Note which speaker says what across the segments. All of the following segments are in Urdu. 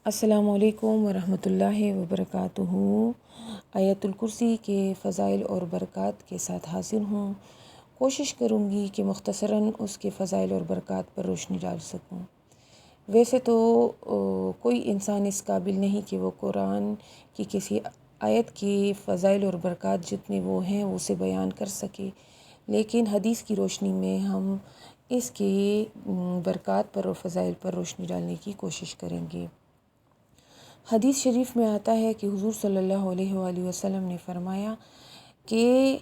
Speaker 1: السلام علیکم ورحمۃ اللہ وبرکاتہ۔ آیت الکرسی کے فضائل اور برکات کے ساتھ حاضر ہوں۔ کوشش کروں گی کہ مختصراً اس کے فضائل اور برکات پر روشنی ڈال سکوں۔ ویسے تو کوئی انسان اس قابل نہیں کہ وہ قرآن کی کسی آیت کی فضائل اور برکات جتنے وہ ہیں اسے بیان کر سکے، لیکن حدیث کی روشنی میں ہم اس کے برکات پر اور فضائل پر روشنی ڈالنے کی کوشش کریں گے۔ حدیث شریف میں آتا ہے کہ حضور صلی اللہ علیہ وآلہ وسلم نے فرمایا کہ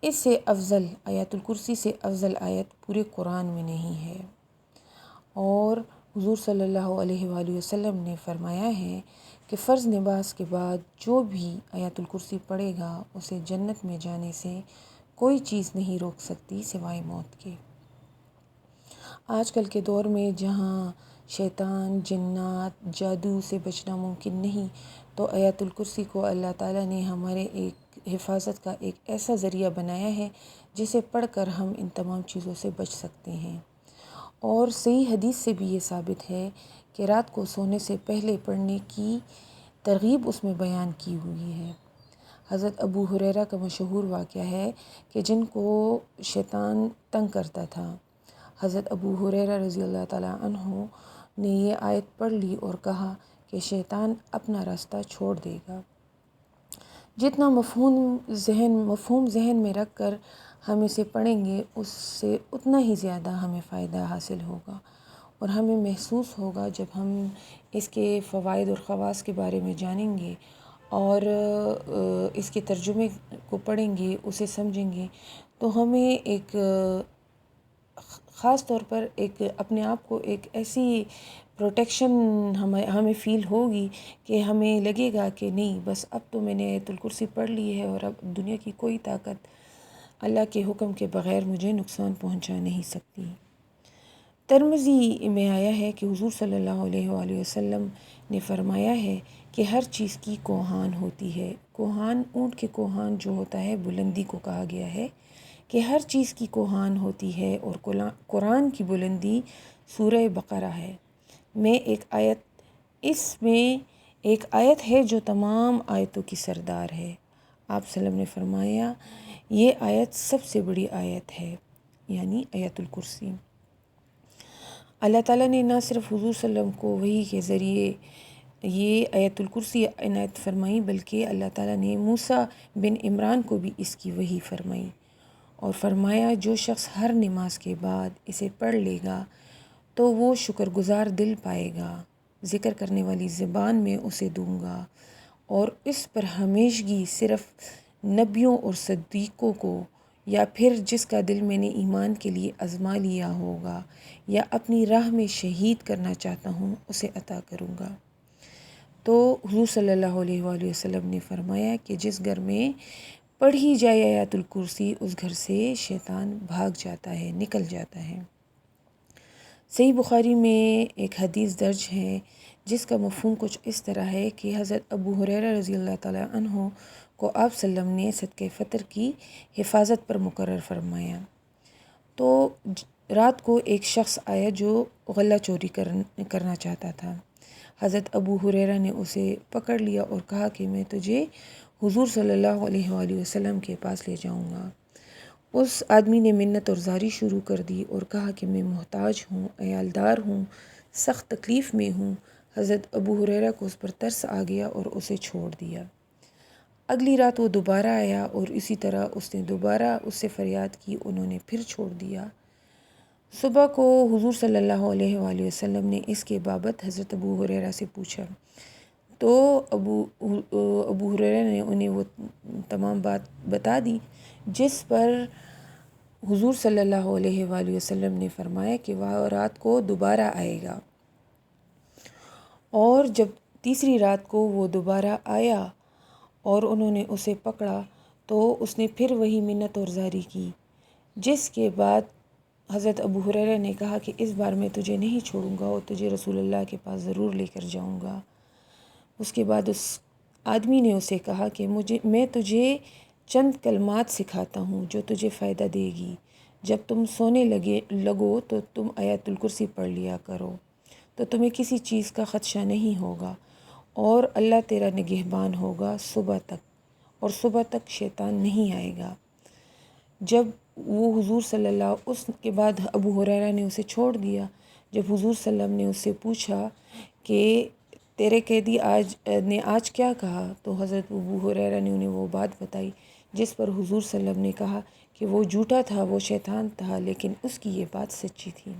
Speaker 1: اس سے افضل آیت الکرسی سے افضل آیت پورے قرآن میں نہیں ہے، اور حضور صلی اللہ علیہ وآلہ وسلم نے فرمایا ہے کہ فرض نماز کے بعد جو بھی آیت الکرسی پڑھے گا اسے جنت میں جانے سے کوئی چیز نہیں روک سکتی سوائے موت کے۔ آج کل کے دور میں جہاں شیطان، جنات، جادو سے بچنا ممکن نہیں، تو آیت الکرسی کو اللہ تعالیٰ نے ہمارے ایک حفاظت کا ایک ایسا ذریعہ بنایا ہے جسے پڑھ کر ہم ان تمام چیزوں سے بچ سکتے ہیں۔ اور صحیح حدیث سے بھی یہ ثابت ہے کہ رات کو سونے سے پہلے پڑھنے کی ترغیب اس میں بیان کی ہوئی ہے۔ حضرت ابو ہریرہ کا مشہور واقعہ ہے کہ جن کو شیطان تنگ کرتا تھا، حضرت ابو ہریرہ رضی اللہ تعالیٰ عنہ نے یہ آیت پڑھ لی اور کہا کہ شیطان اپنا راستہ چھوڑ دے گا۔ جتنا مفہوم ذہن میں رکھ کر ہم اسے پڑھیں گے اس سے اتنا ہی زیادہ ہمیں فائدہ حاصل ہوگا، اور ہمیں محسوس ہوگا جب ہم اس کے فوائد اور خواص کے بارے میں جانیں گے اور اس کے ترجمے کو پڑھیں گے، اسے سمجھیں گے، تو ہمیں ایک خاص طور پر ایک اپنے آپ کو ایک ایسی پروٹیکشن ہمیں فیل ہوگی کہ ہمیں لگے گا کہ نہیں، بس اب تو میں نے آیت الکرسی پڑھ لی ہے اور اب دنیا کی کوئی طاقت اللہ کے حکم کے بغیر مجھے نقصان پہنچا نہیں سکتی۔ ترمذی میں آیا ہے کہ حضور صلی اللہ علیہ وآلہ وسلم نے فرمایا ہے کہ ہر چیز کی کوہان ہوتی ہے۔ کوہان، اونٹ کے کوہان جو ہوتا ہے، بلندی کو کہا گیا ہے کہ ہر چیز کی کوہان ہوتی ہے، اور قرآن کی بلندی سورہ بقرہ ہے۔ اس میں ایک آیت ہے جو تمام آیتوں کی سردار ہے۔ آپ صلی اللہ علیہ وسلم نے فرمایا یہ آیت سب سے بڑی آیت ہے، یعنی آیت الکرسی۔ اللہ تعالیٰ نے نہ صرف حضور صلی اللہ علیہ وسلم کو وحی کے ذریعے یہ آیت الکرسی عنایت فرمائی، بلکہ اللہ تعالیٰ نے موسیٰ بن عمران کو بھی اس کی وحی فرمائی، اور فرمایا جو شخص ہر نماز کے بعد اسے پڑھ لے گا تو وہ شکر گزار دل پائے گا، ذکر کرنے والی زبان میں اسے دوں گا، اور اس پر ہمیشگی صرف نبیوں اور صدیقوں کو، یا پھر جس کا دل میں نے ایمان کے لیے آزما لیا ہوگا یا اپنی راہ میں شہید کرنا چاہتا ہوں، اسے عطا کروں گا۔ تو حضور صلی اللہ علیہ وآلہ وسلم نے فرمایا کہ جس گھر میں پڑھی جائے آیت الکرسی اس گھر سے شیطان بھاگ جاتا ہے، نکل جاتا ہے۔ صحیح بخاری میں ایک حدیث درج ہے جس کا مفہوم کچھ اس طرح ہے کہ حضرت ابو ہریرہ رضی اللہ تعالیٰ عنہ کو آپ صلی اللہ علیہ وسلم نے صدقہ فطر کی حفاظت پر مقرر فرمایا۔ تو رات کو ایک شخص آیا جو غلہ چوری کرنا چاہتا تھا۔ حضرت ابو ہریرہ نے اسے پکڑ لیا اور کہا کہ میں تجھے حضور صلی اللہ علیہ وآلہ وسلم کے پاس لے جاؤں گا۔ اس آدمی نے منت اور زاری شروع کر دی اور کہا کہ میں محتاج ہوں، عیالدار ہوں، سخت تکلیف میں ہوں۔ حضرت ابو ہریرہ کو اس پر ترس آ گیا اور اسے چھوڑ دیا۔ اگلی رات وہ دوبارہ آیا اور اسی طرح اس نے دوبارہ اس سے فریاد کی، انہوں نے پھر چھوڑ دیا۔ صبح کو حضور صلی اللہ علیہ وآلہ وسلم نے اس کے بابت حضرت ابو ہریرہ سے پوچھا، تو ابو ہریرہ نے انہیں وہ تمام بات بتا دی، جس پر حضور صلی اللہ علیہ وآلہ وسلم نے فرمایا کہ وہ رات کو دوبارہ آئے گا۔ اور جب تیسری رات کو وہ دوبارہ آیا اور انہوں نے اسے پکڑا تو اس نے پھر وہی منت اور زاری کی، جس کے بعد حضرت ابو ہریرہ نے کہا کہ اس بار میں تجھے نہیں چھوڑوں گا اور تجھے رسول اللہ کے پاس ضرور لے کر جاؤں گا۔ اس کے بعد اس آدمی نے اسے کہا کہ میں تجھے چند کلمات سکھاتا ہوں جو تجھے فائدہ دے گی، جب تم سونے لگو تو تم آیت الکرسی پڑھ لیا کرو، تو تمہیں کسی چیز کا خدشہ نہیں ہوگا۔ اور اللہ تیرا نگہبان ہوگا صبح تک، اور صبح تک شیطان نہیں آئے گا۔ جب وہ حضور صلی اللہ اس کے بعد ابو ہریرہ نے اسے چھوڑ دیا۔ جب حضور صلی اللہ علیہ وسلم نے اس سے پوچھا کہ تیرے قیدی آج کیا کہا، تو حضرت ابو ہریرہ نے انہیں وہ بات بتائی، جس پر حضور صلی اللہ علیہ وسلم نے کہا کہ وہ جھوٹا تھا، وہ شیطان تھا، لیکن اس کی یہ بات سچی تھی۔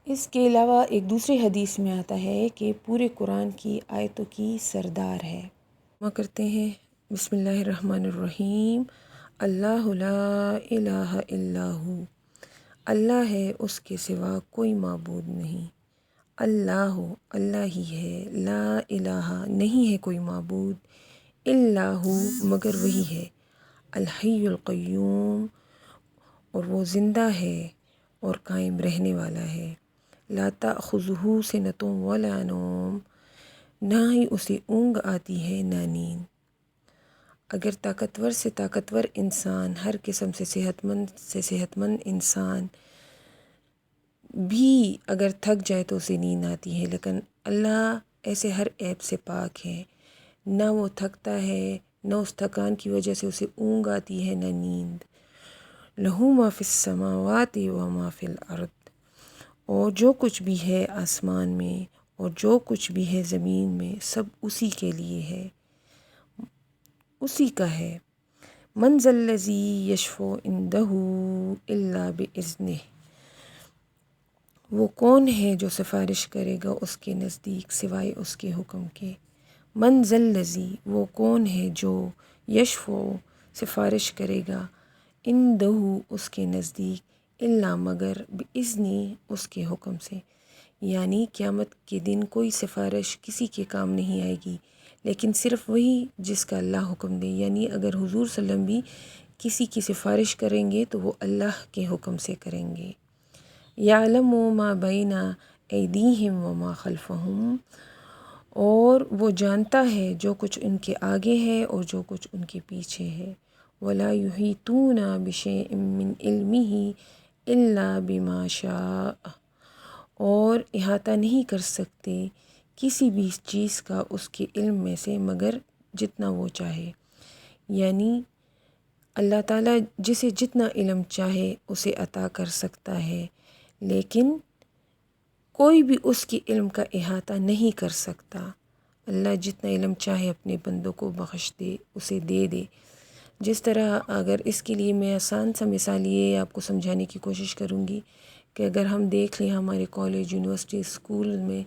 Speaker 1: اس کے علاوہ ایک دوسری حدیث میں آتا ہے کہ پورے قرآن کی آیتوں کی سردار ہے۔ کرتے ہیں بسم اللہ الرحمن الرحیم۔ اللہ لا الہ الا ہو، اللہ ہے، اس کے سوا کوئی معبود نہیں۔ اللہ ہی ہے، لا الہ نہیں ہے کوئی معبود، الا ہو مگر وہی ہے، الحی القیوم اور وہ زندہ ہے اور قائم رہنے والا ہے، لا تأخذہ سنۃ ولا نوم، نہ ہی اسے اونگ آتی ہے نہ نیند۔ اگر طاقتور سے طاقتور انسان، ہر قسم سے صحت مند انسان بھی اگر تھک جائے تو اسے نیند آتی ہے، لیکن اللہ ایسے ہر عیب سے پاک ہے، نہ وہ تھکتا ہے، نہ اس تھکان کی وجہ سے اسے اونگ آتی ہے نہ نیند۔ لہو ما فی السماوات و ما فی الارض، اور جو کچھ بھی ہے آسمان میں اور جو کچھ بھی ہے زمین میں، سب اسی کے لیے ہے، اسی کا ہے۔ من ذا الذی یشفع عندہ الا باذنہ، وہ کون ہے جو سفارش کرے گا اس کے نزدیک سوائے اس کے حکم کے۔ من ذا الذی، وہ کون ہے جو یشفع سفارش کرے گا، عندہ اس کے نزدیک، الا مگر باذنہ اس کے حکم سے۔ یعنی قیامت کے دن کوئی سفارش کسی کے کام نہیں آئے گی، لیکن صرف وہی جس کا اللہ حکم دے۔ یعنی اگر حضور صلی اللہ علیہ وسلم بھی کسی کی سفارش کریں گے تو وہ اللہ کے حکم سے کریں گے۔ یعلم ما بین ایدیہم وما خلفہم، اور وہ جانتا ہے جو کچھ ان کے آگے ہے اور جو کچھ ان کے پیچھے ہے۔ ولا یحیطون بشیء من علمہ الا بما شاء، اور احاطہ نہیں کر سکتے کسی بھی چیز کا اس کے علم میں سے مگر جتنا وہ چاہے۔ یعنی اللہ تعالیٰ جسے جتنا علم چاہے اسے عطا کر سکتا ہے، لیکن کوئی بھی اس کے علم کا احاطہ نہیں کر سکتا۔ اللہ جتنا علم چاہے اپنے بندوں کو بخش دے، اسے دے دے۔ جس طرح اگر اس کے لیے میں آسان سا مثال یہ آپ کو سمجھانے کی کوشش کروں گی کہ اگر ہم دیکھ لیں ہمارے کالج، یونیورسٹی، اسکول میں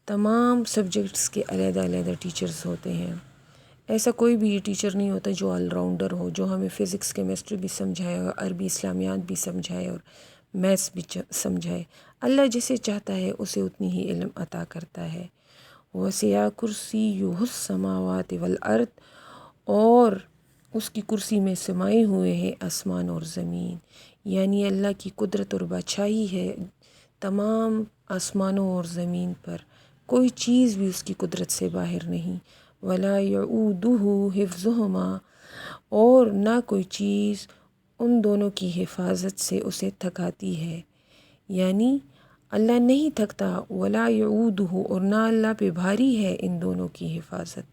Speaker 1: تمام سبجیکٹس کے علیحدہ علیحدہ ٹیچرز ہوتے ہیں۔ ایسا کوئی بھی ٹیچر نہیں ہوتا جو آل راؤنڈر ہو، جو ہمیں فزکس کیمسٹری بھی سمجھائے اور عربی اسلامیات بھی سمجھائے اور میتھس بھی سمجھائے۔ اللہ جسے چاہتا ہے اسے اتنی ہی علم عطا کرتا ہے۔ وسع کرسیہ السماوات والارض، اور اس کی کرسی میں سمائے ہوئے ہیں آسمان اور زمین۔ یعنی اللہ کی قدرت اور بادشاہی ہے تمام آسمانوں اور زمین پر، کوئی چیز بھی اس کی قدرت سے باہر نہیں۔ ولا یعودہ حفظہما، اور نہ کوئی چیز ان دونوں کی حفاظت سے اسے تھکاتی ہے۔ یعنی اللہ نہیں تھکتا، ولا یعودہ، اور نہ اللہ پہ بھاری ہے ان دونوں کی حفاظت،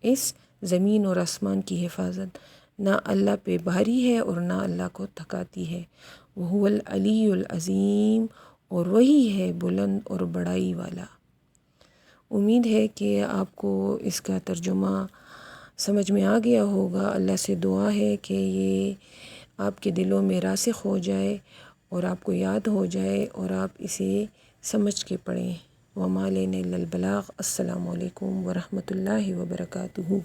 Speaker 1: اس زمین اور آسمان کی حفاظت نہ اللہ پہ بھاری ہے اور نہ اللہ کو تھکاتی ہے۔ وہو العلی العظیم، اور وہی ہے بلند اور بڑائی والا۔ امید ہے کہ آپ کو اس کا ترجمہ سمجھ میں آ گیا ہوگا۔ اللہ سے دعا ہے کہ یہ آپ کے دلوں میں راسخ ہو جائے اور آپ کو یاد ہو جائے اور آپ اسے سمجھ کے پڑھیں۔ وما علینا الا البلاغ۔ السلام علیکم ورحمۃ اللہ وبرکاتہ۔